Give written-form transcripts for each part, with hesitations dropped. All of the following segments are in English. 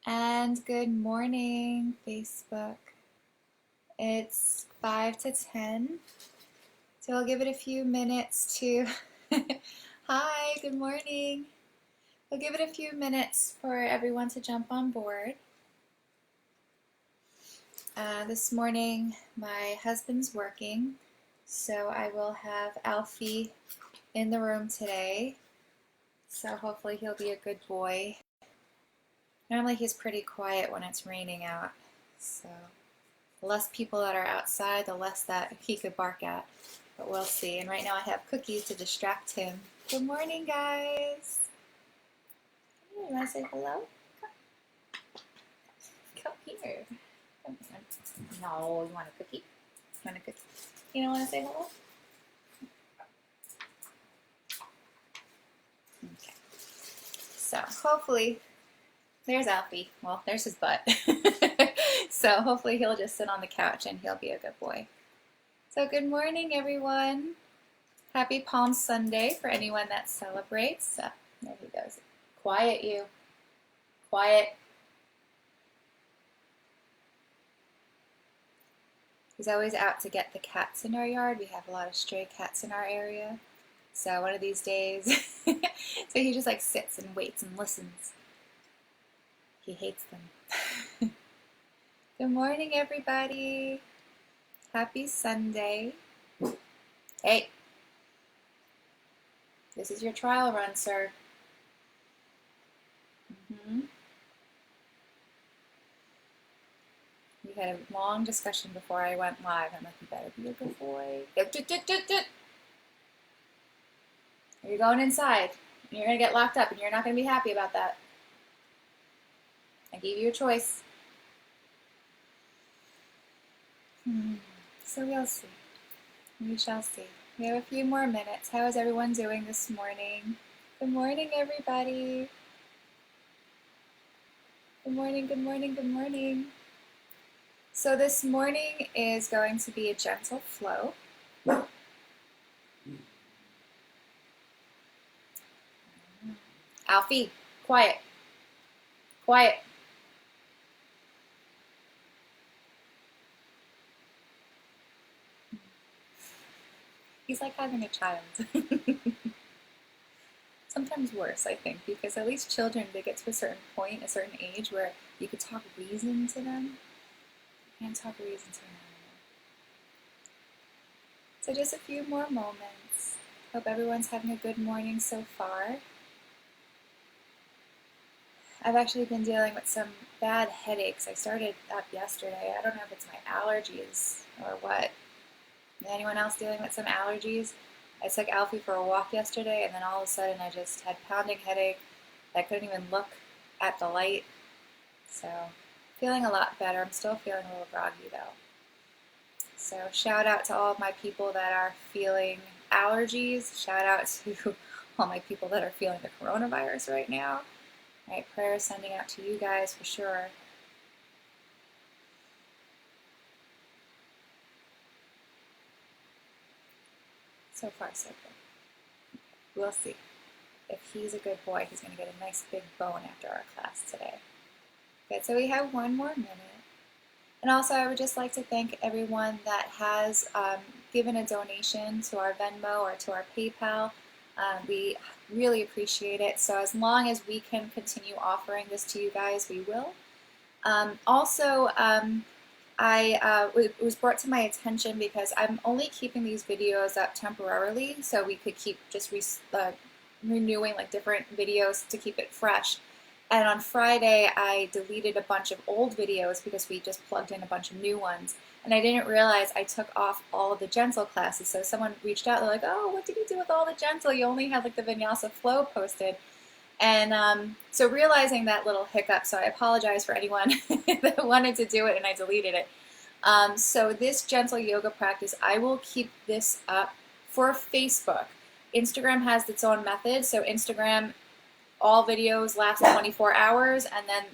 And good morning, Facebook. It's 5 to 10, so I'll give it a few minutes to. Hi, good morning. We'll give it a few minutes for everyone to jump on board. This morning, my husband's working, so I will have Alfie in the room today. So hopefully he'll be a good boy. Normally he's pretty quiet when it's raining out, so the less people that are outside, the less that he could bark at. But we'll see. And right now I have cookies to distract him. Good morning, guys. You want to say hello? Come here. Come here. No, you want a cookie? You want a cookie? You don't want to say hello? Okay. So hopefully, there's Alfie. Well, there's his butt. So hopefully he'll just sit on the couch and he'll be a good boy. So good morning, everyone. Happy Palm Sunday for anyone that celebrates. There he goes. Quiet, you. Quiet. He's always out to get the cats in our yard. We have a lot of stray cats in our area. So one of these days, so he just like sits and waits and listens. He hates them. Good morning, everybody. Happy Sunday. Hey, this is your trial run, sir. We had a long discussion before I went live. I'm like, you better be a good boy. You're going inside. You're going to get locked up, and you're not going to be happy about that. I gave you a choice. So we'll see. We shall see. We have a few more minutes. How is everyone doing this morning? Good morning, everybody. Good morning, good morning, good morning. So this morning is going to be a gentle flow. Alfie, quiet. Quiet. He's like having a child. Sometimes worse, I think, because at least children, they get to a certain point, a certain age, where you could talk reason to them. You can't talk reason to them anymore. So just a few more moments. Hope everyone's having a good morning so far. I've actually been dealing with some bad headaches. I started up yesterday. I don't know if it's my allergies or what. Is anyone else dealing with some allergies? I took Alfie for a walk yesterday, and then all of a sudden I just had pounding headache. I couldn't even look at the light. So feeling a lot better. I'm still feeling a little groggy though. So shout out to all of my people that are feeling allergies. Shout out to all my people that are feeling the coronavirus right now. Right, prayers sending out to you guys for sure. So far, so good. We'll see. If he's a good boy, he's going to get a nice big bone after our class today. Good, so we have one more minute. And also, I would just like to thank everyone that has given a donation to our Venmo or to our PayPal. We really appreciate it. So as long as we can continue offering this to you guys, we will. It was brought to my attention because I'm only keeping these videos up temporarily, so we could keep just renewing like different videos to keep it fresh. And on Friday, I deleted a bunch of old videos because we just plugged in a bunch of new ones. And I didn't realize I took off all of the gentle classes. So someone reached out, they're like, oh, what did you do with all the gentle? You only had like the Vinyasa Flow posted. And so realizing that little hiccup, so I apologize for anyone that wanted to do it and I deleted it. So this gentle yoga practice, I will keep this up for Facebook. Instagram has its own method. So Instagram, all videos last 24 hours, and then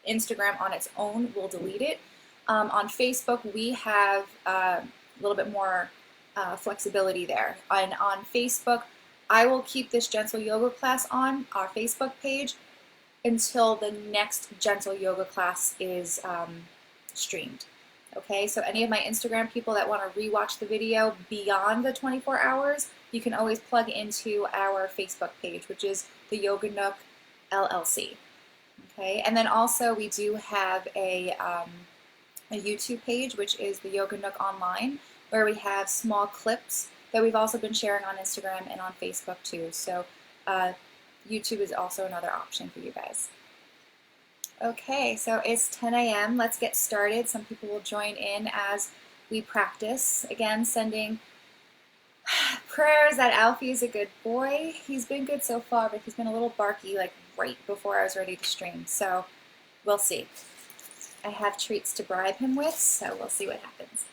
Instagram on its own will delete it. On Facebook, we have a little bit more flexibility there. And on Facebook, I will keep this gentle yoga class on our Facebook page, until the next gentle yoga class is streamed. Okay, so any of my Instagram people that want to rewatch the video beyond the 24 hours, you can always plug into our Facebook page, which is the Yoga Nook LLC. Okay, and then also we do have a YouTube page, which is the Yoga Nook Online, where we have small clips that we've also been sharing on Instagram and on Facebook too. So YouTube is also another option for you guys. Okay, so it's 10 a.m. Let's get started. Some people will join in as we practice. Again, sending prayers that Alfie is a good boy. He's been good so far, but he's been a little barky like right before I was ready to stream. So we'll see. I have treats to bribe him with, so we'll see what happens.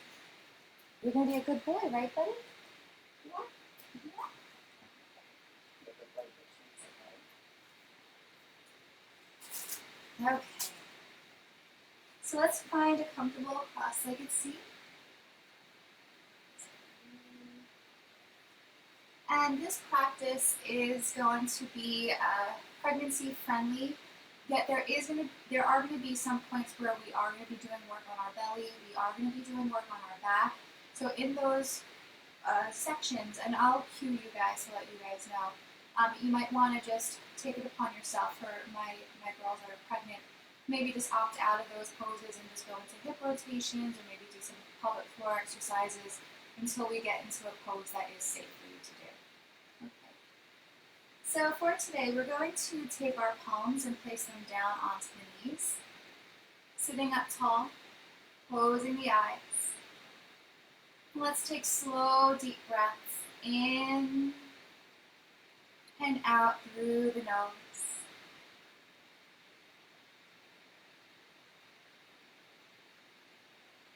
You're going to be a good boy, right, buddy? Yeah. Okay. So let's find a comfortable cross-legged seat. And this practice is going to be pregnancy friendly, yet there are going to be some points where we are going to be doing work on our belly, we are going to be doing work on our back. So in those sections, and I'll cue you guys to let you guys know, you might want to just take it upon yourself. For my girls that are pregnant, maybe just opt out of those poses and just go into hip rotations, or maybe do some pelvic floor exercises until we get into a pose that is safe for you to do. Okay. So for today, we're going to take our palms and place them down onto the knees, sitting up tall, closing the eyes. Let's take slow, deep breaths in and out through the nose.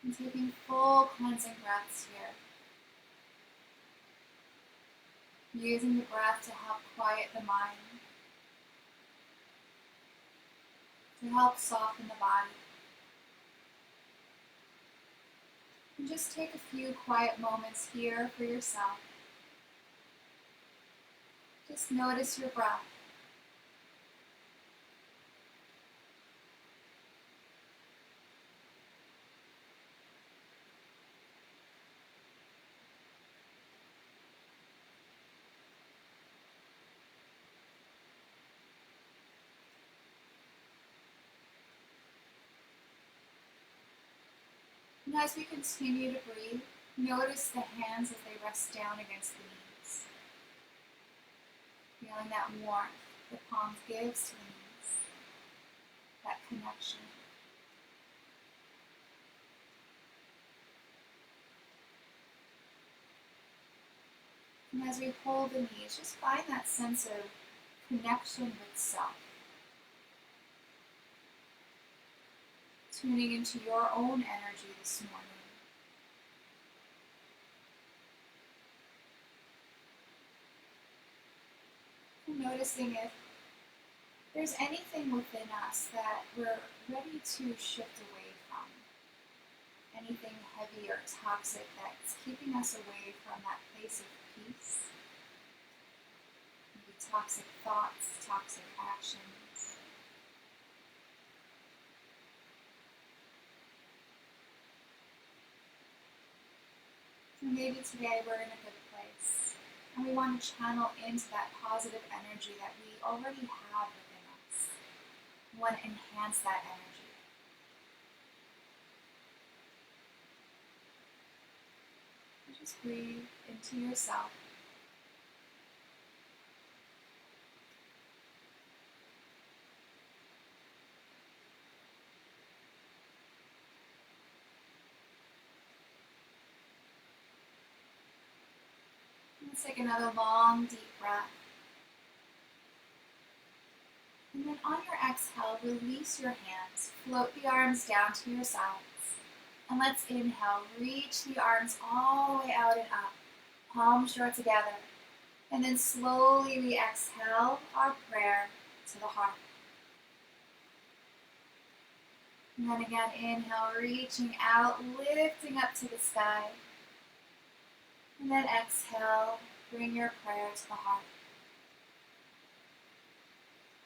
And taking full cleansing breaths here. Using the breath to help quiet the mind, to help soften the body. And just take a few quiet moments here for yourself. Just notice your breath. And as we continue to breathe, notice the hands as they rest down against the knees. Feeling that warmth the palms gives to the knees, that connection. And as we hold the knees, just find that sense of connection with self. Tuning into your own energy this morning. And noticing if there's anything within us that we're ready to shift away from. Anything heavy or toxic that's keeping us away from that place of peace. Maybe toxic thoughts, toxic actions. Maybe today we're in a good place and we want to channel into that positive energy that we already have within us. We want to enhance that energy. And just breathe into yourself. Let's take another long, deep breath. And then on your exhale, release your hands. Float the arms down to your sides. And let's inhale. Reach the arms all the way out and up. Palms draw together. And then slowly we exhale our prayer to the heart. And then again, inhale, reaching out, lifting up to the sky. And then exhale, bring your prayer to the heart.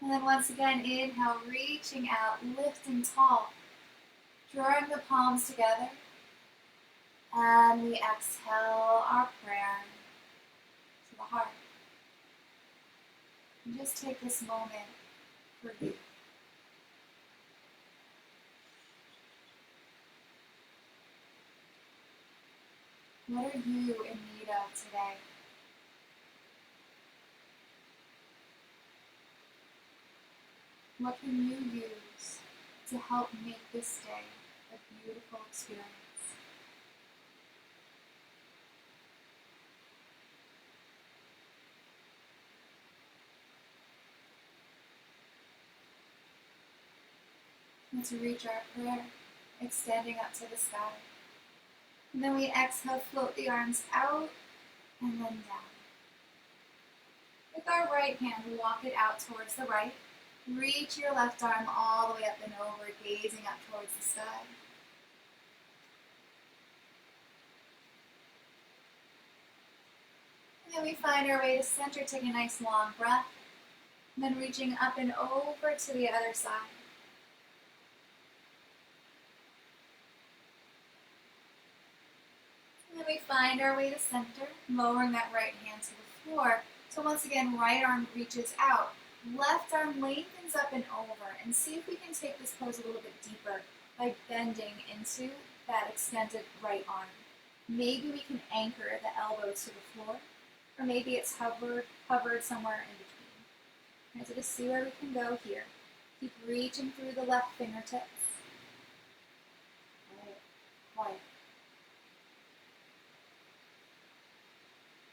And then once again, inhale, reaching out, lifting tall, drawing the palms together. And we exhale our prayer to the heart. And just take this moment for you. What are you in need of today? What can you use to help make this day a beautiful experience? Let's reach our prayer, extending up to the sky. And then we exhale, float the arms out and then down. With our right hand, walk it out towards the right. Reach your left arm all the way up and over, gazing up towards the sky. And then we find our way to center, take a nice long breath. And then reaching up and over to the other side. And then we find our way to center, lowering that right hand to the floor. So once again, right arm reaches out. Left arm lengthens up and over. And see if we can take this pose a little bit deeper by bending into that extended right arm. Maybe we can anchor the elbow to the floor, or maybe it's hovered somewhere in between. Right, so just see where we can go here. Keep reaching through the left fingertips. Quiet.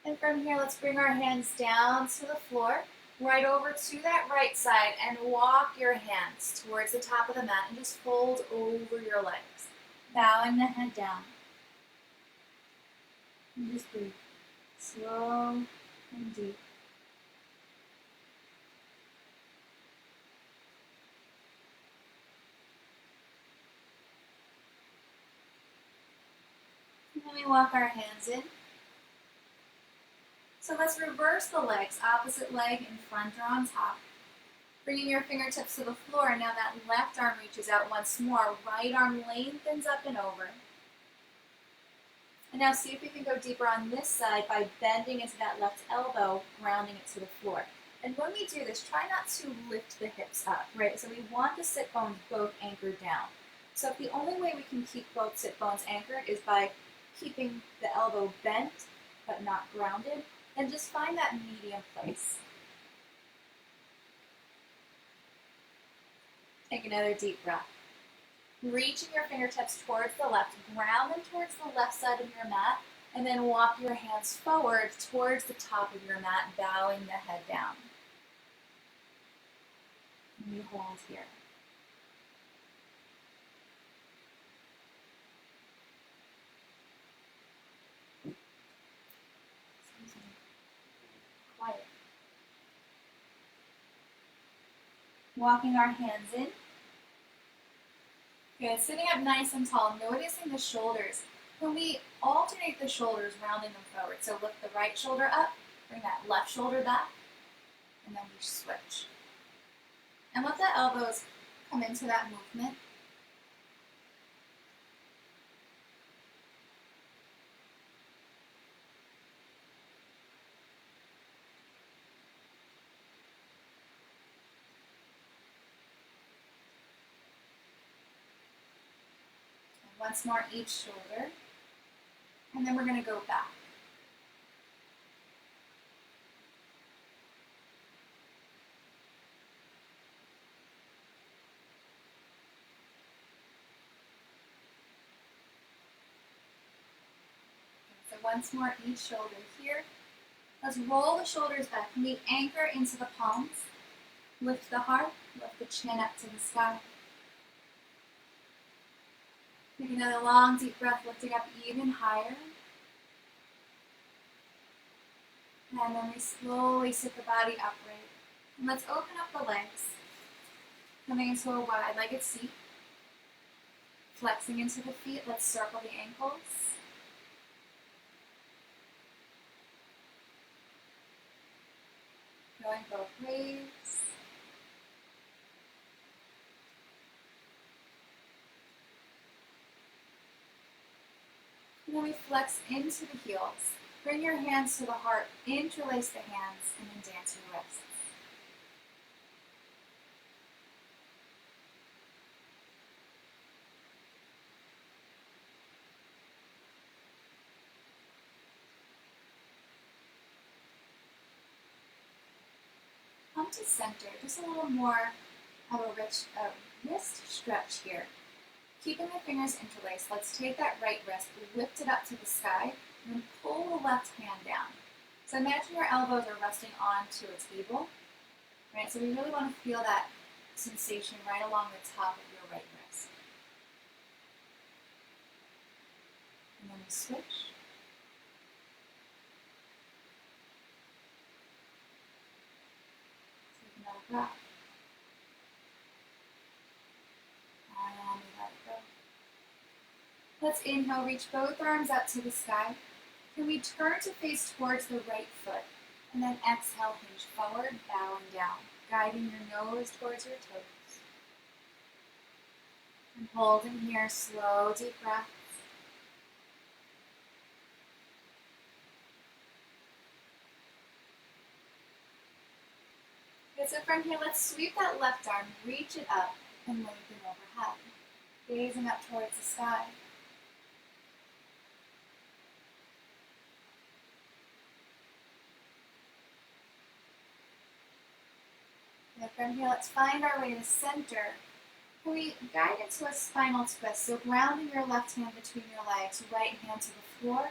And from here, let's bring our hands down to the floor, right over to that right side, and walk your hands towards the top of the mat and just fold over your legs, bowing the head down. And just breathe, slow and deep. And then we walk our hands in. So let's reverse the legs, opposite leg in front or on top. Bringing your fingertips to the floor, and now that left arm reaches out once more. Right arm lengthens up and over. And now see if you can go deeper on this side by bending into that left elbow, grounding it to the floor. And when we do this, try not to lift the hips up, right? So we want the sit bones both anchored down. So the only way we can keep both sit bones anchored is by keeping the elbow bent but not grounded. And just find that medium place. Take another deep breath. Reaching your fingertips towards the left, ground them towards the left side of your mat, and then walk your hands forward towards the top of your mat, bowing the head down. And you hold here. Quiet. Walking our hands in. Good. Sitting up nice and tall, noticing the shoulders. When we alternate the shoulders, rounding them forward. So lift the right shoulder up, bring that left shoulder back, and then we switch. And let the elbows come into that movement. Once more each shoulder, and then we're going to go back. So once more each shoulder here. Let's roll the shoulders back. We anchor into the palms. Lift the heart, lift the chin up to the sky. Take another long, deep breath, lifting up even higher. And then we slowly sit the body upright. And let's open up the legs, coming into a wide-legged seat. Flexing into the feet, let's circle the ankles. Going both ways. And then we flex into the heels. Bring your hands to the heart, interlace the hands, and then dance your wrists. Come to center, just a little more of a rich wrist stretch here. Keeping the fingers interlaced, let's take that right wrist, lift it up to the sky, and then pull the left hand down. So imagine your elbows are resting onto a table, right? So we really want to feel that sensation right along the top of your right wrist. And then we switch. Take another breath. And we let it go. Let's inhale, reach both arms up to the sky. Can we turn to face towards the right foot? And then exhale, hinge forward, bowing down, guiding your nose towards your toes. And holding here, slow, deep breaths. Good, so from here, let's sweep that left arm, reach it up, and lengthen overhead, gazing up towards the sky. And from here, let's find our way to center. Can we guide it to a spinal twist? So grounding your left hand between your legs, right hand to the floor.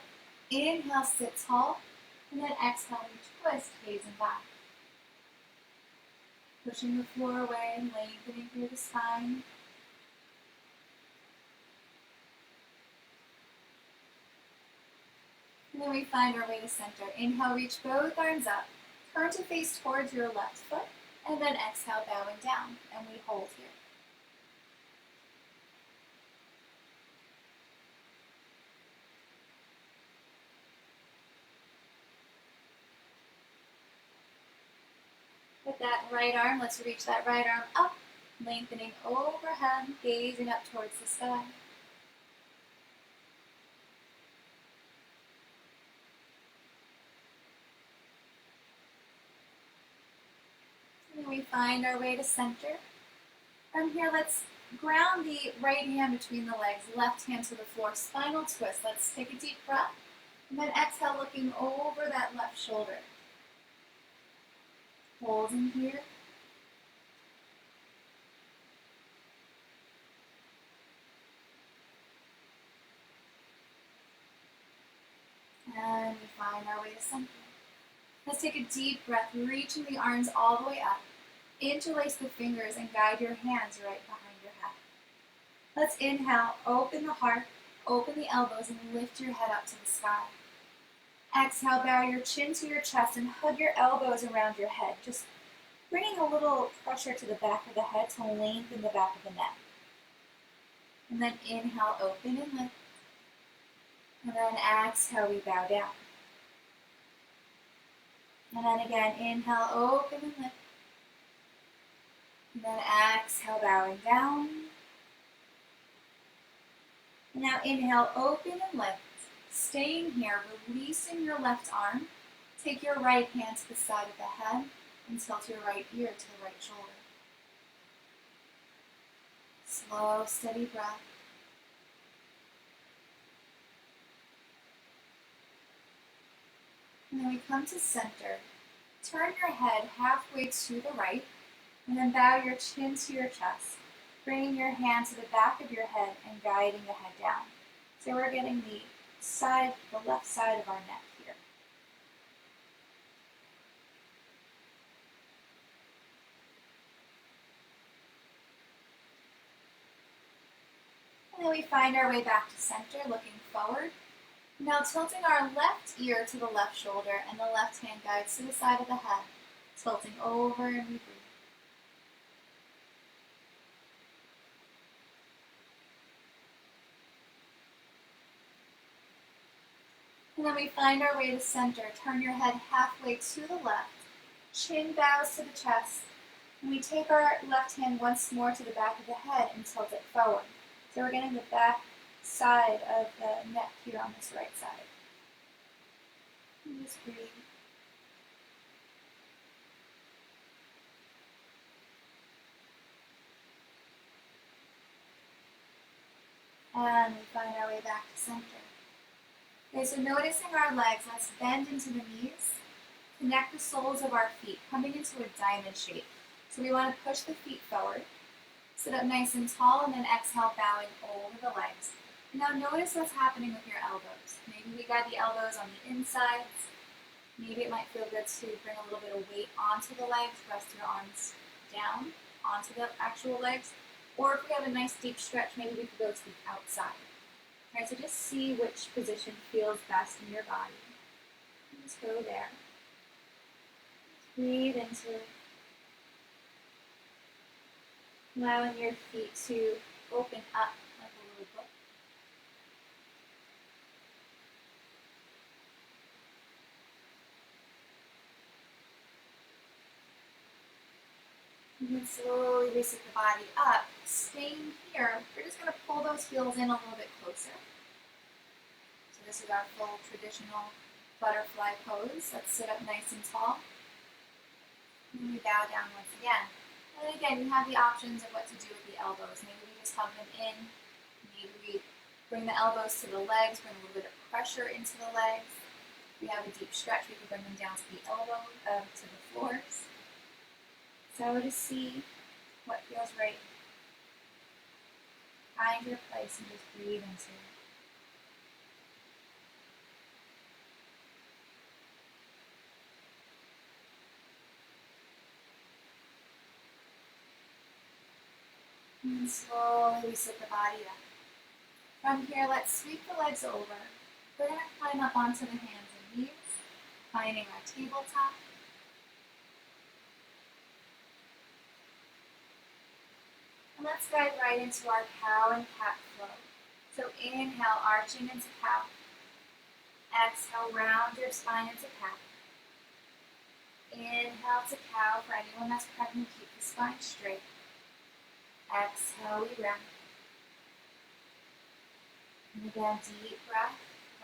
Inhale, sit tall, and then exhale, we twist, gazing back. Pushing the floor away, lengthening through the spine. And then we find our way to center. Inhale, reach both arms up. Turn to face towards your left foot, and then exhale, bowing down, and we hold here. With that right arm, let's reach that right arm up, lengthening overhead, gazing up towards the sky. And we find our way to center. From here, let's ground the right hand between the legs, left hand to the floor, spinal twist. Let's take a deep breath, and then exhale, looking over that left shoulder. Holding here. And we find our way to center. Let's take a deep breath, reaching the arms all the way up. Interlace the fingers and guide your hands right behind your head. Let's inhale, open the heart, open the elbows, and lift your head up to the sky. Exhale, bow your chin to your chest and hug your elbows around your head, just bringing a little pressure to the back of the head to lengthen the back of the neck. And then inhale, open and lift. And then exhale, we bow down. And then again, inhale, open and lift. And then exhale, bowing down. And now inhale, open and lift. Staying here, releasing your left arm. Take your right hand to the side of the head and tilt your right ear to the right shoulder. Slow, steady breath. And then we come to center. Turn your head halfway to the right, and then bow your chin to your chest, bringing your hand to the back of your head and guiding the head down. So we're getting the left side of our neck here. And then we find our way back to center, looking forward. Now tilting our left ear to the left shoulder and the left hand guides to the side of the head, tilting over and we breathe. And then we find our way to center. Turn your head halfway to the left, chin bows to the chest, and we take our left hand once more to the back of the head and tilt it forward. So we're getting the back side of the neck here on this right side. And just breathe. And we find our way back to center. Okay, so noticing our legs, let's bend into the knees. Connect the soles of our feet, coming into a diamond shape. So we want to push the feet forward. Sit up nice and tall, and then exhale, bowing over the legs. Now notice what's happening with your elbows. Maybe we got the elbows on the insides. Maybe it might feel good to bring a little bit of weight onto the legs, rest your arms down onto the actual legs. Or if we have a nice deep stretch, maybe we could go to the outside. Okay, so just see which position feels best in your body. And just go there. Just breathe into it. Allowing your feet to open up like a little book. And then slowly reset the body up. Staying here, we're just going to pull those heels in a little bit closer. So this is our full traditional butterfly pose. Let's sit up nice and tall. And we bow down once again. And again, you have the options of what to do with the elbows. Maybe we just hug them in. Maybe we bring the elbows to the legs, bring a little bit of pressure into the legs. If we have a deep stretch, we can bring them down to the elbow, to the floors. So just see what feels right. Find your place and just breathe into it. And slowly we sit the body up. From here, let's sweep the legs over. We're going to climb up onto the hands and knees, finding our tabletop. And let's dive right into our cow and cat flow. So inhale, arching into cow. Exhale, round your spine into cat. Inhale to cow. For anyone that's pregnant, keep the spine straight. Exhale, we round. And again, deep breath,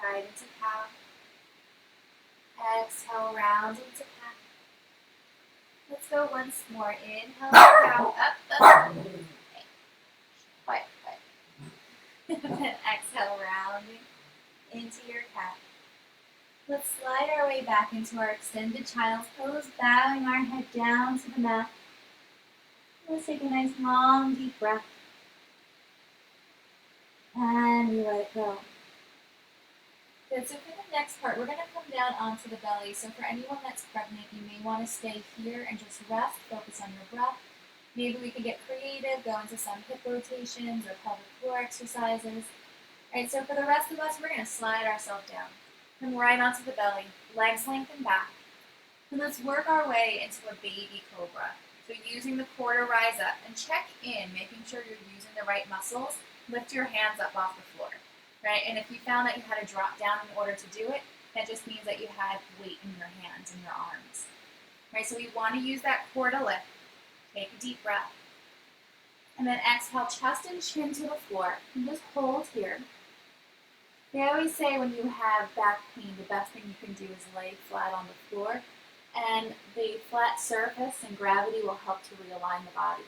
right into cow. Exhale, round into cat. Let's go once more. Inhale, cow, up. Quiet. And then exhale, rounding into your cat. Let's slide our way back into our extended child's pose, bowing our head down to the mat. Let's take a nice long deep breath. And we let it go. Good, so for the next part, we're going to come down onto the belly. So for anyone that's pregnant, you may want to stay here and just rest, focus on your breath. Maybe we could get creative, go into some hip rotations or pelvic floor exercises. All right, so for the rest of us, we're going to slide ourselves down. Come right onto the belly, legs lengthen back. And let's work our way into a baby cobra. So using the core to rise up and check in, making sure you're using the right muscles. Lift your hands up off the floor, right? And if you found that you had to drop down in order to do it, that just means that you had weight in your hands and your arms. Right, so we want to use that core to lift. Take a deep breath. And then exhale, chest and chin to the floor. And just hold here. They always say when you have back pain, the best thing you can do is lay flat on the floor. And the flat surface and gravity will help to realign the body.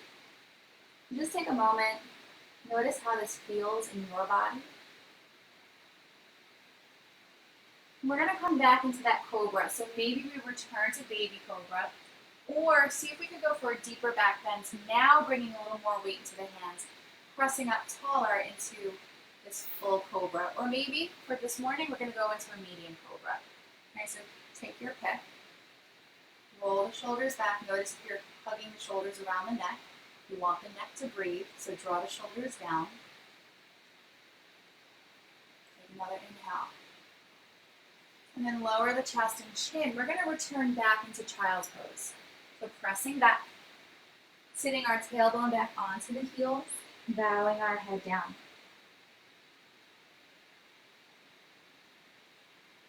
Just take a moment. Notice how this feels in your body. We're going to come back into that cobra. So maybe we return to baby cobra. Or see if we could go for a deeper back bend. So now bringing a little more weight into the hands. Pressing up taller into this full cobra. Or maybe for this morning, we're going to go into a medium cobra. Okay, so take your pick. Roll the shoulders back. Notice if you're hugging the shoulders around the neck. You want the neck to breathe, so draw the shoulders down. Take another inhale. And then lower the chest and chin. We're going to return back into child's pose. So pressing back, sitting our tailbone back onto the heels, bowing our head down.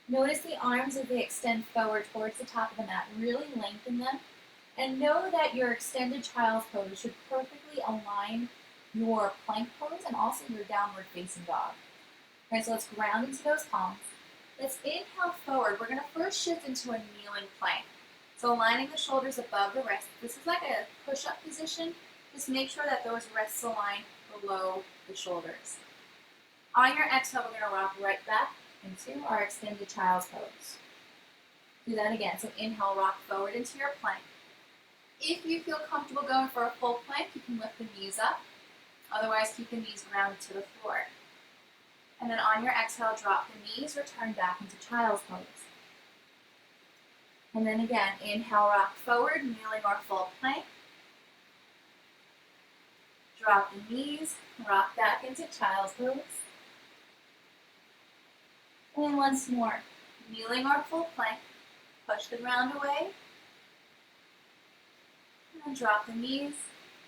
Notice the arms as they extend forward towards the top of the mat. Really lengthen them. And know that your extended child's pose should perfectly align your plank pose and also your downward facing dog. All right, so let's ground into those palms. Let's inhale forward. We're going to first shift into a kneeling plank. So aligning the shoulders above the wrists. This is like a push-up position. Just make sure that those wrists align below the shoulders. On your exhale, we're going to rock right back into our extended child's pose. Do that again. So inhale, rock forward into your plank. If you feel comfortable going for a full plank, you can lift the knees up. Otherwise, keep the knees grounded to the floor. And then on your exhale, drop the knees, return back into child's pose. And then again, inhale, rock forward, kneeling or full plank. Drop the knees, rock back into child's pose. And once more, kneeling or full plank. Push the ground away. And drop the knees,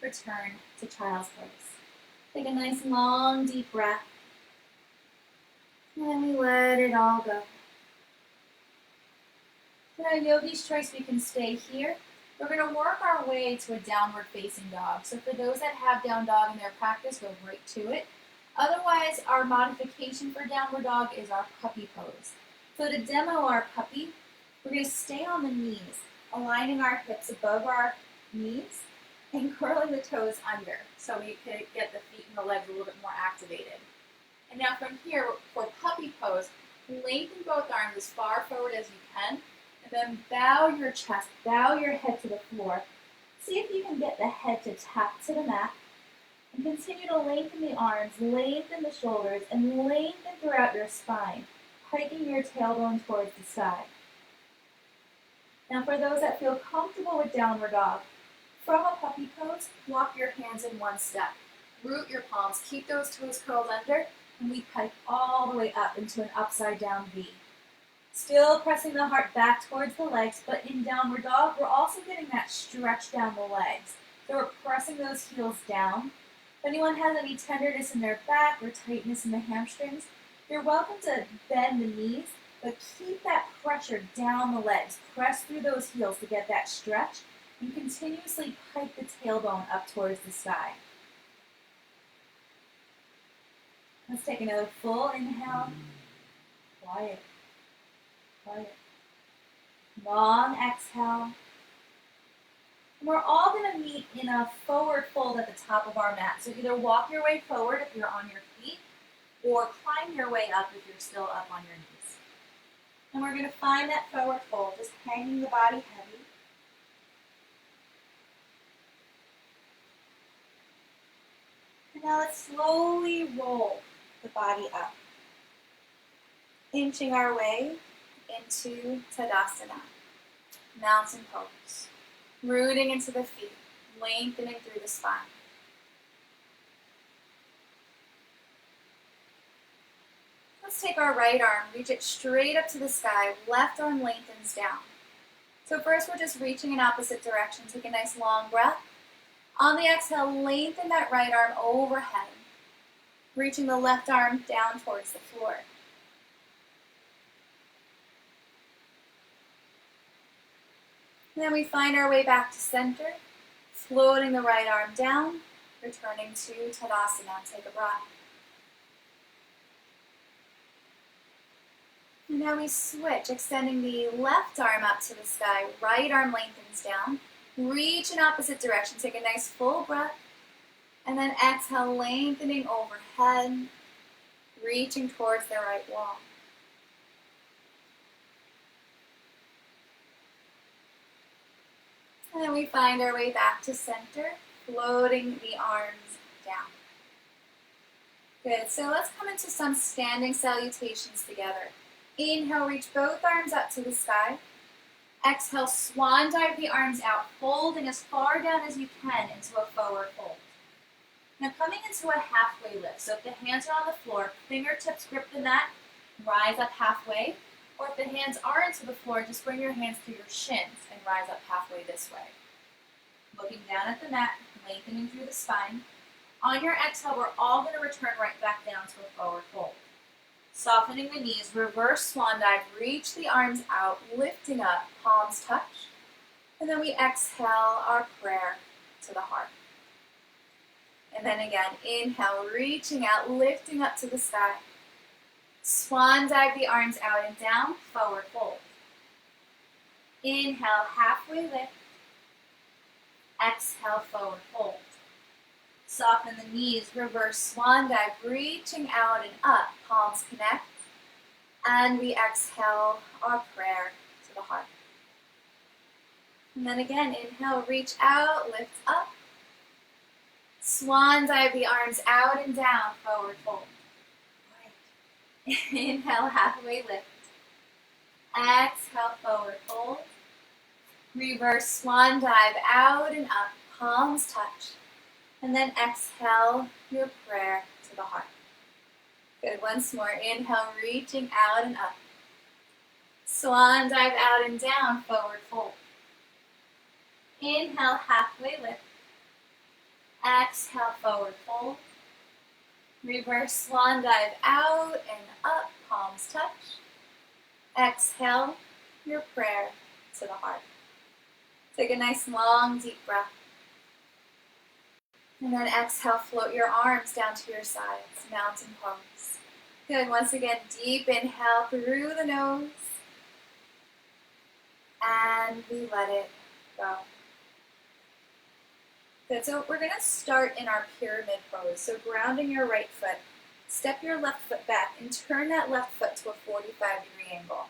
return to child's pose. Take a nice long deep breath. And then we let it all go. For our yogi's choice, we can stay here. We're going to work our way to a downward facing dog. So for those that have down dog in their practice, go right to it. Otherwise, our modification for downward dog is our puppy pose. So to demo our puppy, we're going to stay on the knees, aligning our hips above our knees and curling the toes under so we can get the feet and the legs a little bit more activated. And now from here, for puppy pose, lengthen both arms as far forward as you can, and then bow your chest, bow your head to the floor. See if you can get the head to tap to the mat, and continue to lengthen the arms, lengthen the shoulders, and lengthen throughout your spine, hiking your tailbone towards the sky. Now for those that feel comfortable with downward dog, from a puppy pose, walk your hands in one step. Root your palms, keep those toes curled under, and we pike all the way up into an upside down V. Still pressing the heart back towards the legs, but in downward dog, we're also getting that stretch down the legs. So we're pressing those heels down. If anyone has any tenderness in their back or tightness in the hamstrings, you're welcome to bend the knees, but keep that pressure down the legs. Press through those heels to get that stretch, and continuously pike the tailbone up towards the sky. Let's take another full inhale. Quiet. Quiet. Long exhale. And we're all going to meet in a forward fold at the top of our mat. So either walk your way forward if you're on your feet, or climb your way up if you're still up on your knees. And we're going to find that forward fold, just hanging the body heavy. And now let's slowly roll the body up, inching our way into Tadasana, mountain pose, rooting into the feet, lengthening through the spine. Let's take our right arm, reach it straight up to the sky, left arm lengthens down. So first we're just reaching in opposite direction, take a nice long breath. On the exhale, lengthen that right arm overhead, reaching the left arm down towards the floor. And then we find our way back to center, floating the right arm down, returning to Tadasana. Take a breath. And now we switch, extending the left arm up to the sky, right arm lengthens down. Reach in opposite direction, take a nice full breath, and then exhale, lengthening overhead, reaching towards the right wall. And then we find our way back to center, floating the arms down. Good, so let's come into some standing salutations together. Inhale, reach both arms up to the sky. Exhale, swan dive the arms out, folding as far down as you can into a forward fold. Now coming into a halfway lift. So if the hands are on the floor, fingertips grip the mat, rise up halfway. Or if the hands aren't to the floor, just bring your hands to your shins and rise up halfway this way. Looking down at the mat, lengthening through the spine. On your exhale, we're all going to return right back down to a forward fold. Softening the knees, reverse swan dive, reach the arms out, lifting up, palms touch. And then we exhale our prayer to the heart. And then again, inhale, reaching out, lifting up to the sky. Swan dive the arms out and down, forward fold. Inhale, halfway lift. Exhale, forward fold. Soften the knees, reverse swan dive, reaching out and up, palms connect. And we exhale our prayer to the heart. And then again, inhale, reach out, lift up. Swan dive the arms out and down, forward fold. Right. Inhale, halfway lift. Exhale, forward fold. Reverse swan dive out and up, palms touch. And then exhale your prayer to the heart. Good, once more. Inhale, reaching out and up. Swan dive out and down, forward fold. Inhale, halfway lift. Exhale, forward fold. Reverse swan dive out and up, palms touch. Exhale your prayer to the heart. Take a nice long deep breath. And then exhale, float your arms down to your sides, mountain pose. Good, once again, deep inhale through the nose. And we let it go. Good, so we're gonna start in our pyramid pose. So grounding your right foot, step your left foot back and turn that left foot to a 45-degree angle.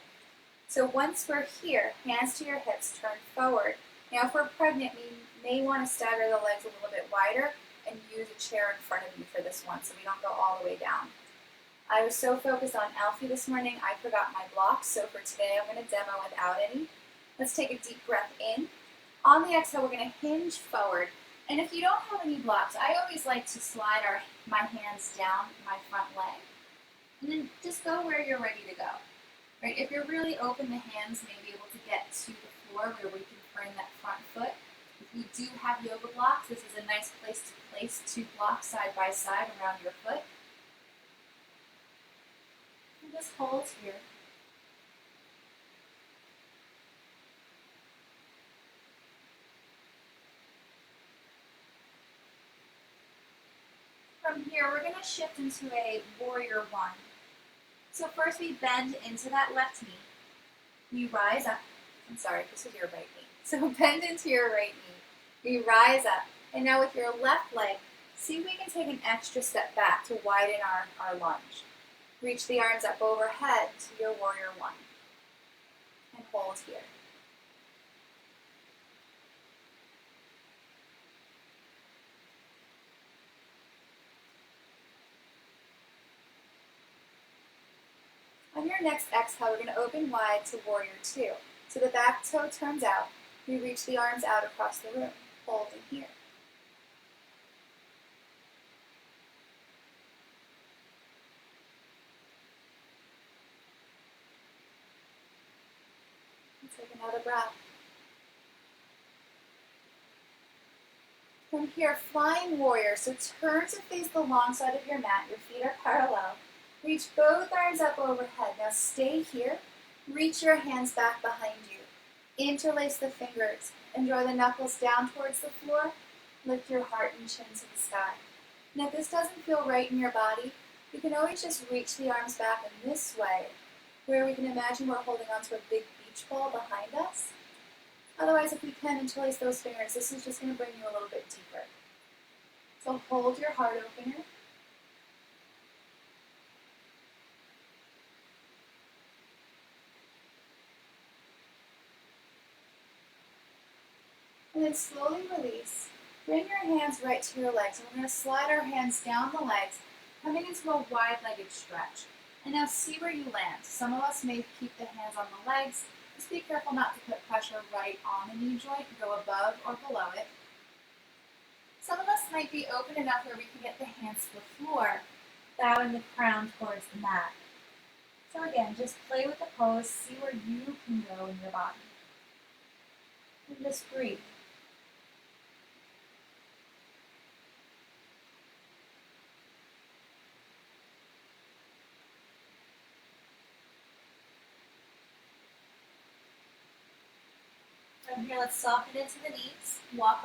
So once we're here, hands to your hips, turn forward. Now if we're pregnant, we may want to stagger the legs a little bit wider and use a chair in front of you for this one so we don't go all the way down. I was so focused on Alfie this morning, I forgot my blocks, so for today I'm going to demo without any. Let's take a deep breath in. On the exhale, we're going to hinge forward. And if you don't have any blocks, I always like to slide my hands down my front leg. And then just go where you're ready to go. Right? If you're really open, the hands may be able to get to the floor where we can frame that front foot. If you do have yoga blocks, this is a nice place to place 2 blocks side by side around your foot. And just hold here. From here, we're going to shift into a warrior one. So first we bend into that left knee. You rise up. I'm sorry, this is your right knee. So bend into your right knee. You rise up. And now with your left leg, see if we can take an extra step back to widen our lunge. Reach the arms up overhead to your warrior one. And hold here. On your next exhale, we're going to open wide to warrior two. So the back toe turns out. We reach the arms out across the room, holding here. Take another breath. From here, flying warrior. So turn to face the long side of your mat. Your feet are parallel. Reach both arms up overhead. Now stay here. Reach your hands back behind you. Interlace the fingers and draw the knuckles down towards the floor. Lift your heart and chin to the sky. And if this doesn't feel right in your body, you can always just reach the arms back in this way, where we can imagine we're holding onto a big beach ball behind us. Otherwise, if we can interlace those fingers, this is just going to bring you a little bit deeper. So hold your heart opener. And then slowly release. Bring your hands right to your legs. And we're going to slide our hands down the legs, coming into a wide-legged stretch. And now see where you land. Some of us may keep the hands on the legs. Just be careful not to put pressure right on the knee joint. Go above or below it. Some of us might be open enough where we can get the hands to the floor, bowing the crown towards the mat. So again, just play with the pose. See where you can go in your body. And just breathe. From here, let's soften into the knees. Walk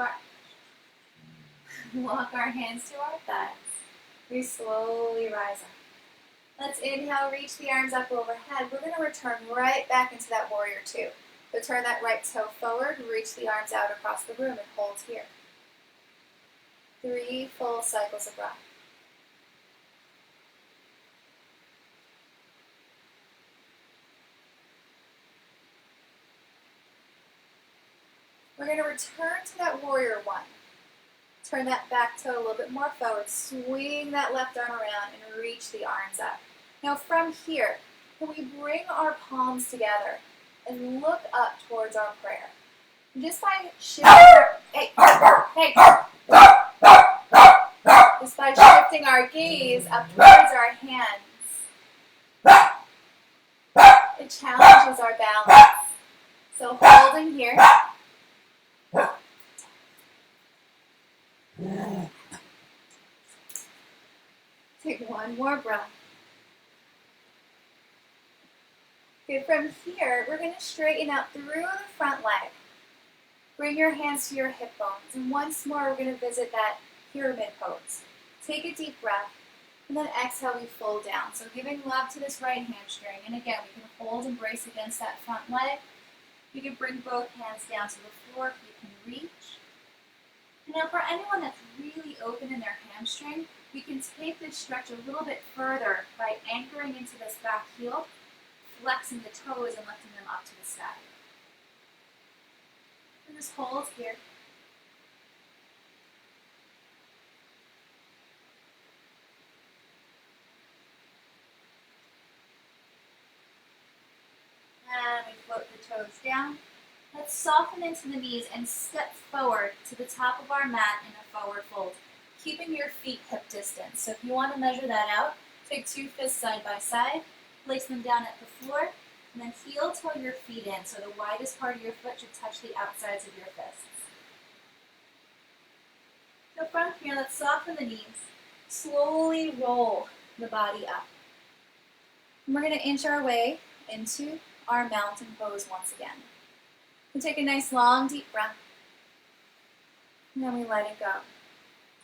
our hands to our thighs. We slowly rise up. Let's inhale, reach the arms up overhead. We're going to return right back into that warrior two. So turn that right toe forward, reach the arms out across the room and hold here. 3 full cycles of breath. We're going to return to that warrior one. Turn that back toe a little bit more forward, swing that left arm around and reach the arms up. Now from here, can we bring our palms together and look up towards our prayer? And just by shifting just by shifting our gaze up towards our hands, it challenges our balance. So holding here. Take one more breath. Okay, from here, we're going to straighten out through the front leg. Bring your hands to your hip bones. And once more, we're going to visit that pyramid pose. Take a deep breath, and then exhale, we fold down. So giving love to this right hamstring. And again, we can hold and brace against that front leg. You can bring both hands down to the floor if you can reach. And now for anyone that's really open in their hamstring, we can take this stretch a little bit further by anchoring into this back heel, flexing the toes and lifting them up to the sky. And just hold here. And we float the toes down. Let's soften into the knees and step forward to the top of our mat in a forward fold, keeping your feet hip distance. So if you want to measure that out, take 2 fists side by side, place them down at the floor, and then heel toe your feet in, so the widest part of your foot should touch the outsides of your fists. So from here, let's soften the knees. Slowly roll the body up. And we're going to inch our way into our mountain pose once again. And take a nice long deep breath. And then we let it go.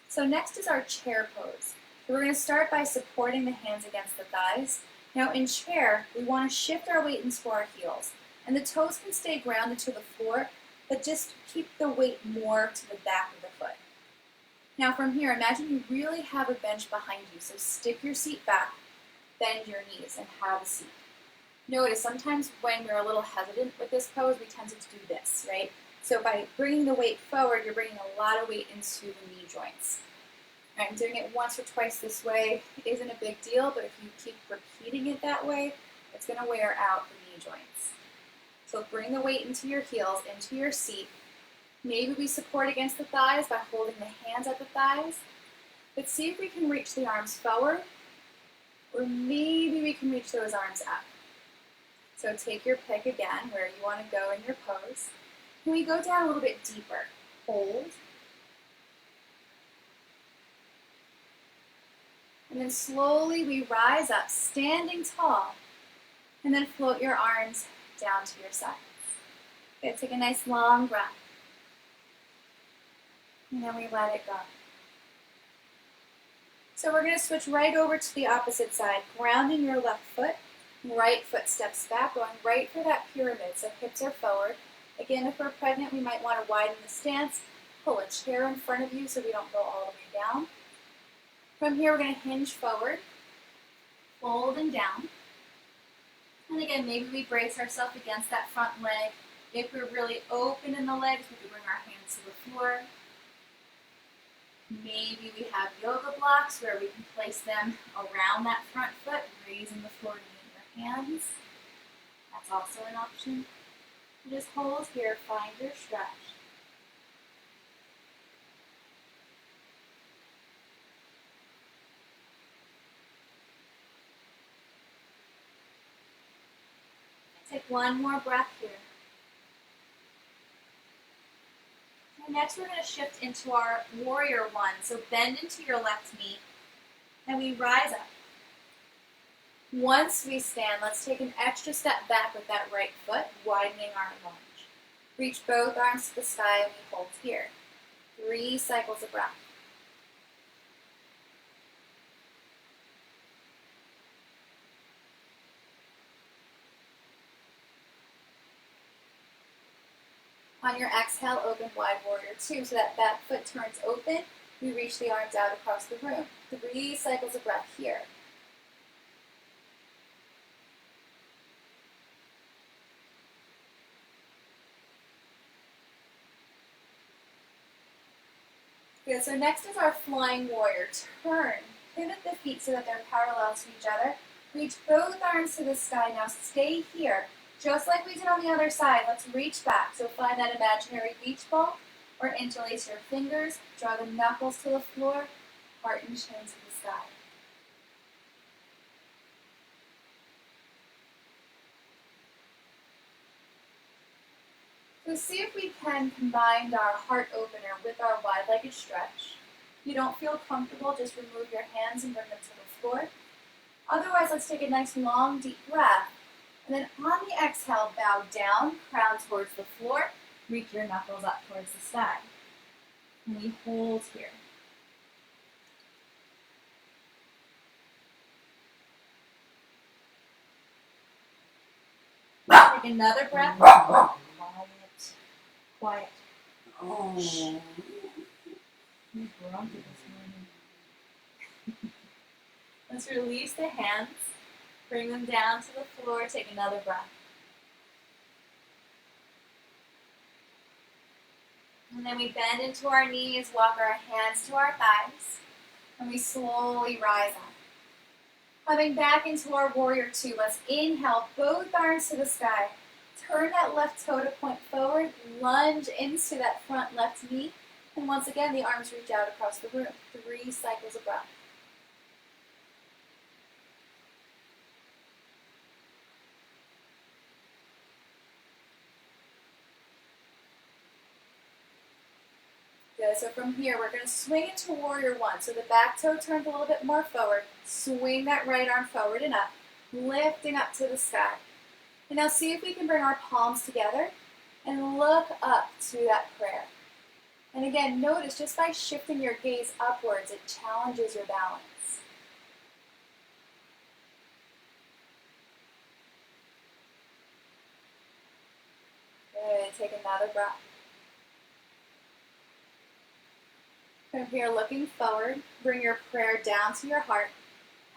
So next is our chair pose. So we're going to start by supporting the hands against the thighs. Now in chair, we want to shift our weight into our heels. And the toes can stay grounded to the floor, but just keep the weight more to the back of the foot. Now from here, imagine you really have a bench behind you. So stick your seat back, bend your knees, and have a seat. Notice sometimes when we're a little hesitant with this pose, we tend to do this, right? So by bringing the weight forward, you're bringing a lot of weight into the knee joints. Right, and doing it once or twice this way isn't a big deal, but if you keep repeating it that way, it's going to wear out the knee joints. So bring the weight into your heels, into your seat. Maybe we support against the thighs by holding the hands at the thighs, but see if we can reach the arms forward, or maybe we can reach those arms up. So take your pick again, where you want to go in your pose. Can we go down a little bit deeper? Hold. And then slowly we rise up, standing tall. And then float your arms down to your sides. Okay, take a nice long breath. And then we let it go. So we're going to switch right over to the opposite side, grounding your left foot. Right foot steps back, going right for that pyramid, so hips are forward. Again, if we're pregnant, we might want to widen the stance. Pull a chair in front of you so we don't go all the way down. From here, we're going to hinge forward, fold and down. And again, maybe we brace ourselves against that front leg. If we're really open in the legs, we can bring our hands to the floor. Maybe we have yoga blocks where we can place them around that front foot, raising the floor to meet your hands. That's also an option. Just hold here, find your stretch. Take one more breath here. And next we're going to shift into our warrior one. So bend into your left knee and we rise up. Once we stand, let's take an extra step back with that right foot, widening our lunge. Reach both arms to the sky and we hold here. 3 cycles of breath. On your exhale, open wide warrior two. So that back foot turns open. We reach the arms out across the room. 3 cycles of breath here. Good, so next is our flying warrior. Turn, pivot the feet so that they're parallel to each other. Reach both arms to the sky. Now stay here. Just like we did on the other side, let's reach back. So find that imaginary beach ball or interlace your fingers. Draw the knuckles to the floor, heart and chin to the sky. So see if we can combine our heart opener with our wide-legged stretch. If you don't feel comfortable, just remove your hands and bring them to the floor. Otherwise, let's take a nice long, deep breath. And then on the exhale, bow down, crown towards the floor. Reach your knuckles up towards the sky. And we hold here. Take another breath. Quiet. Oh. He's grumpy this morning. Let's release the hands. Bring them down to the floor. Take another breath. And then we bend into our knees, walk our hands to our thighs, and we slowly rise up. Coming back into our warrior two, let's inhale, both arms to the sky. Turn that left toe to point forward, lunge into that front left knee, and once again, the arms reach out across the room. 3 cycles of breath. Good, so from here, we're going to swing into warrior one. So the back toe turns a little bit more forward. Swing that right arm forward and up, lifting up to the sky. And now see if we can bring our palms together and look up to that prayer. And again, notice just by shifting your gaze upwards, it challenges your balance. Good, take another breath. From here, looking forward, bring your prayer down to your heart,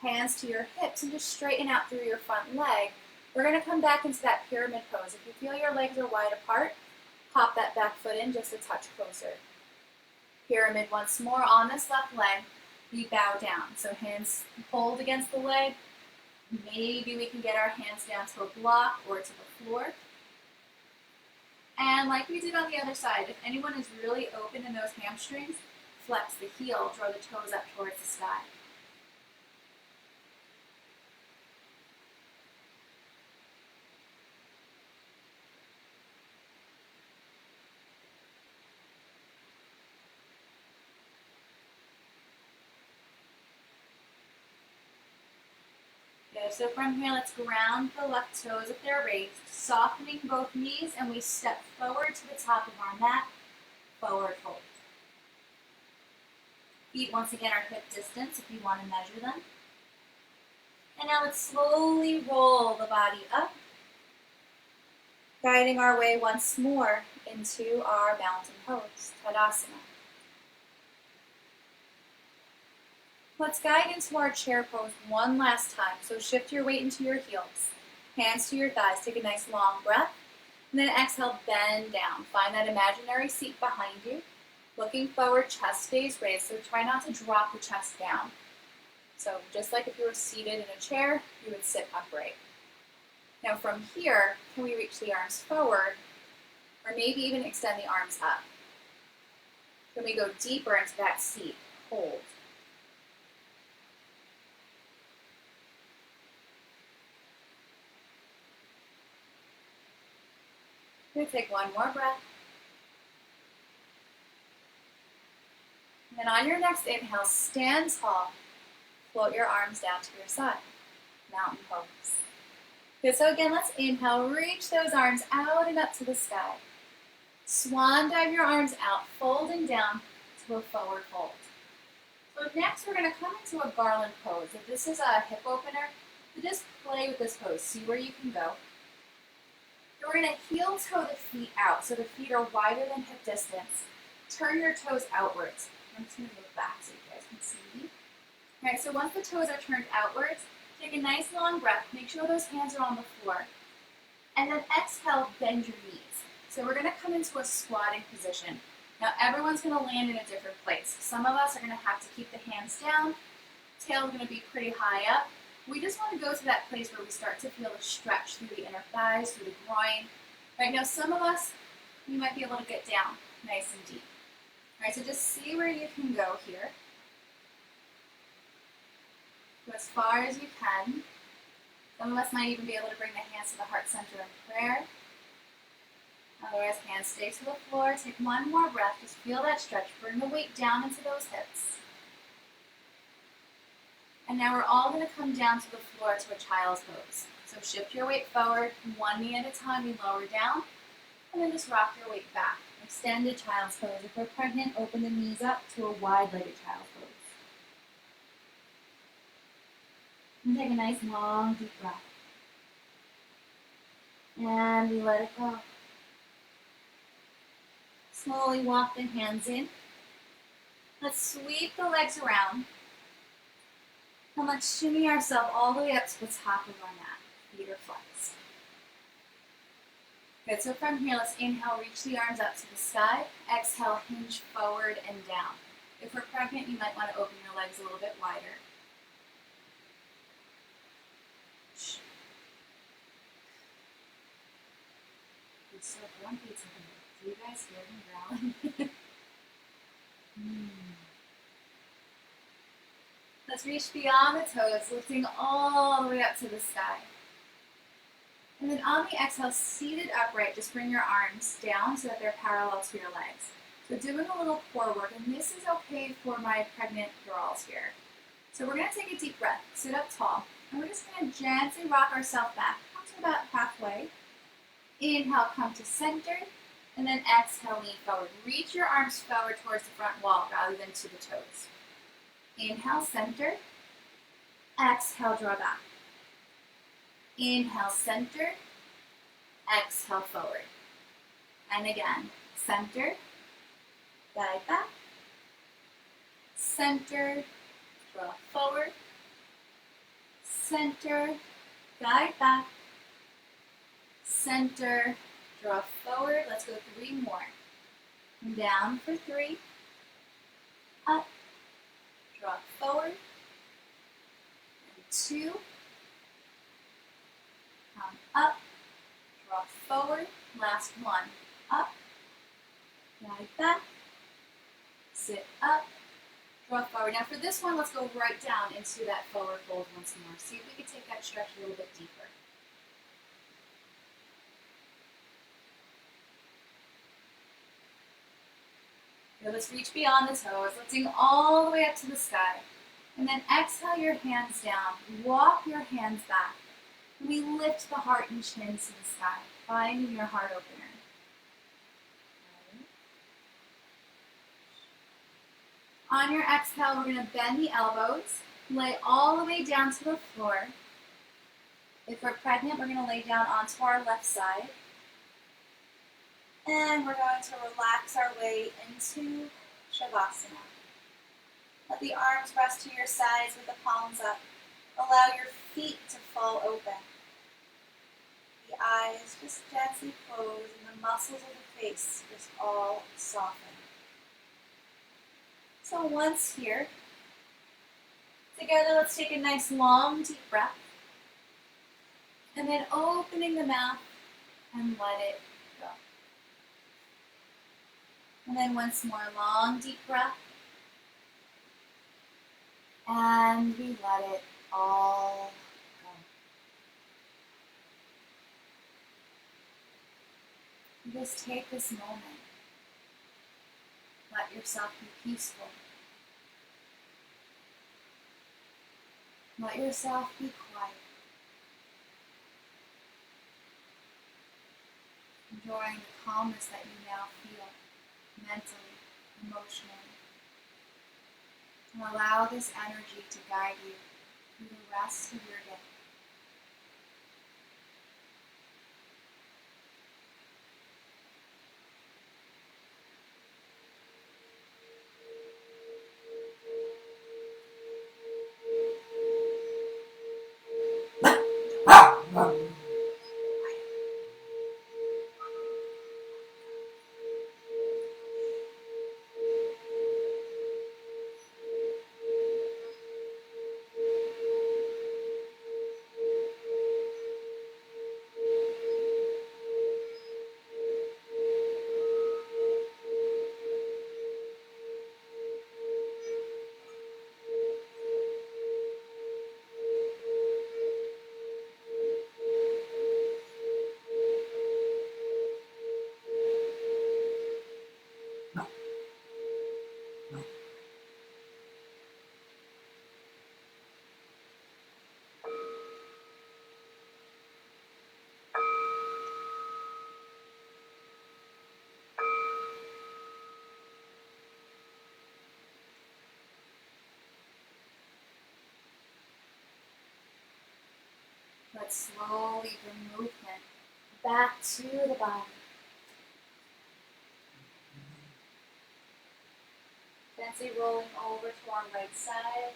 hands to your hips, and just straighten out through your front leg. We're going to come back into that pyramid pose. If you feel your legs are wide apart, pop that back foot in just a touch closer. Pyramid once more on this left leg. We bow down. So hands hold against the leg. Maybe we can get our hands down to a block or to the floor. And like we did on the other side, if anyone is really open in those hamstrings, flex the heel, draw the toes up towards the sky. Good, so from here, let's ground the left toes if they're raised, softening both knees, and we step forward to the top of our mat, forward fold. Feet once again are hip distance if you want to measure them. And now let's slowly roll the body up, guiding our way once more into our mountain pose, Tadasana. Let's guide into our chair pose one last time. So shift your weight into your heels, hands to your thighs, take a nice long breath, and then exhale, bend down. Find that imaginary seat behind you. Looking forward, chest stays raised, so try not to drop the chest down. So just like if you were seated in a chair, you would sit upright. Now from here, can we reach the arms forward, or maybe even extend the arms up? Can we go deeper into that seat? Hold. We're going to take one more breath. And then on your next inhale, stand tall. Float your arms down to your side. Mountain pose. Good, so again, let's inhale. Reach those arms out and up to the sky. Swan dive your arms out, folding down to a forward fold. So next, we're going to come into a garland pose. If this is a hip opener, just play with this pose. See where you can go. We're going to heel toe the feet out, so the feet are wider than hip distance. Turn your toes outwards. I'm just going to move back so you guys can see. All right, so once the toes are turned outwards, take a nice long breath. Make sure those hands are on the floor. And then exhale, bend your knees. So we're going to come into a squatting position. Now everyone's going to land in a different place. Some of us are going to have to keep the hands down. Tail is going to be pretty high up. We just want to go to that place where we start to feel a stretch through the inner thighs, through the groin. Right now, some of us, you might be able to get down nice and deep. All right, so just see where you can go here. Go as far as you can. Some of us might even be able to bring the hands to the heart center in prayer. Otherwise, hands stay to the floor. Take one more breath. Just feel that stretch. Bring the weight down into those hips. And now we're all going to come down to the floor to a child's pose. So shift your weight forward, one knee at a time, you lower down, and then just rock your weight back. Extended child's pose. If we're pregnant, open the knees up to a wide-legged child's pose. And take a nice long, deep breath. And we let it go. Slowly walk the hands in. Let's sweep the legs around. And let's shimmy ourselves all the way up to the top of our mat. Feet are flexed. Good, so from here, let's inhale, reach the arms up to the sky. Exhale, hinge forward and down. If we're pregnant, you might want to open your legs a little bit wider. It's so grumpy today. Do you guys hear him growling? Let's reach beyond the toes, lifting all the way up to the sky. And then on the exhale, seated upright, just bring your arms down so that they're parallel to your legs. So doing a little core work, and this is okay for my pregnant girls here. So we're going to take a deep breath, sit up tall, and we're just going to gently rock ourselves back, come to about halfway. Inhale, come to center, and then exhale, lean forward. Reach your arms forward towards the front wall rather than to the toes. Inhale, center. Exhale, draw back. Inhale, center. Exhale, forward. And again, center. Guide back. Center. Draw forward. Center. Guide back. Center. Draw forward. Let's go 3 more. Down for 3. Up. Draw forward. And 2. Come up. Draw forward. Last 1. Up. Guide back. Sit up. Draw forward. Now for this one, let's go right down into that forward fold once more. See if we can take that stretch a little bit deeper. Good, let's reach beyond the toes, lifting all the way up to the sky. And then exhale your hands down. Walk your hands back. We lift the heart and chin to the sky, finding your heart opener. On your exhale, we're going to bend the elbows, lay all the way down to the floor. If we're pregnant, we're going to lay down onto our left side. And we're going to relax our way into Shavasana. Let the arms rest to your sides with the palms up. Allow your feet to fall open. The eyes just gently close and the muscles of the face just all soften. So once here, together let's take a nice long deep breath. And then opening the mouth and let it go. And then once more, long deep breath. And we let it all go. Just take this moment. Let yourself be peaceful. Let yourself be quiet. Enjoying the calmness that you now feel, mentally, emotionally. And allow this energy to guide you through the rest of your day. but slowly bring movement back to the body. Gently rolling over to our right side.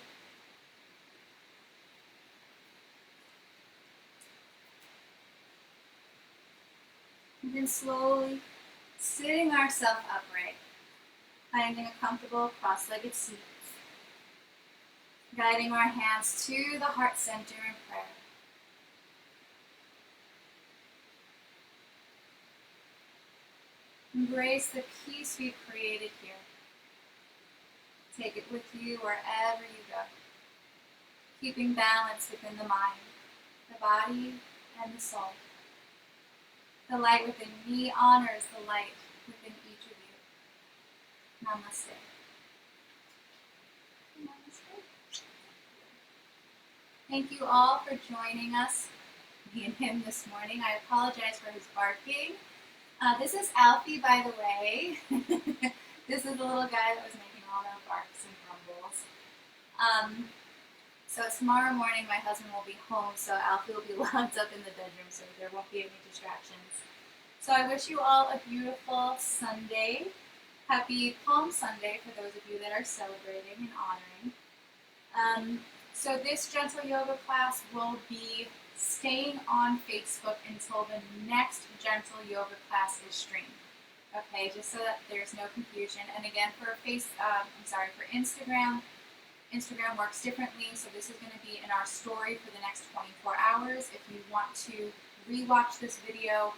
And then slowly sitting ourselves upright, finding a comfortable cross-legged seat. Guiding our hands to the heart center in prayer. Embrace the peace we've created here. Take it with you wherever you go. Keeping balance within the mind, the body, and the soul. The light within me honors the light within each of you. Namaste. Namaste. Thank you all for joining us, me and him, this morning. I apologize for his barking. This is Alfie, by the way. This is the little guy that was making all the barks and grumbles. So tomorrow morning my husband will be home, so Alfie will be locked up in the bedroom, so there won't be any distractions. So I wish you all a beautiful Sunday. Happy Palm Sunday for those of you that are celebrating and honoring. So this gentle yoga class will be staying on Facebook until the next gentle yoga class is streamed. Okay, just so that there's no confusion. And again, for Instagram, Instagram works differently. So this is going to be in our story for the next 24 hours. If you want to rewatch this video,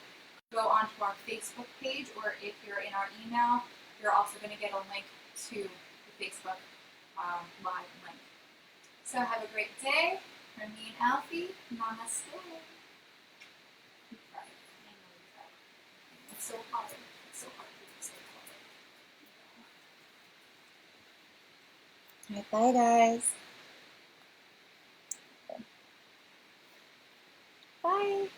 go onto our Facebook page, or if you're in our email, you're also going to get a link to the Facebook live link. So have a great day. From me and Alfie, namaste. You tried. I know you tried. It's so hard. It's so hard to stay quiet. Bye, guys. Bye.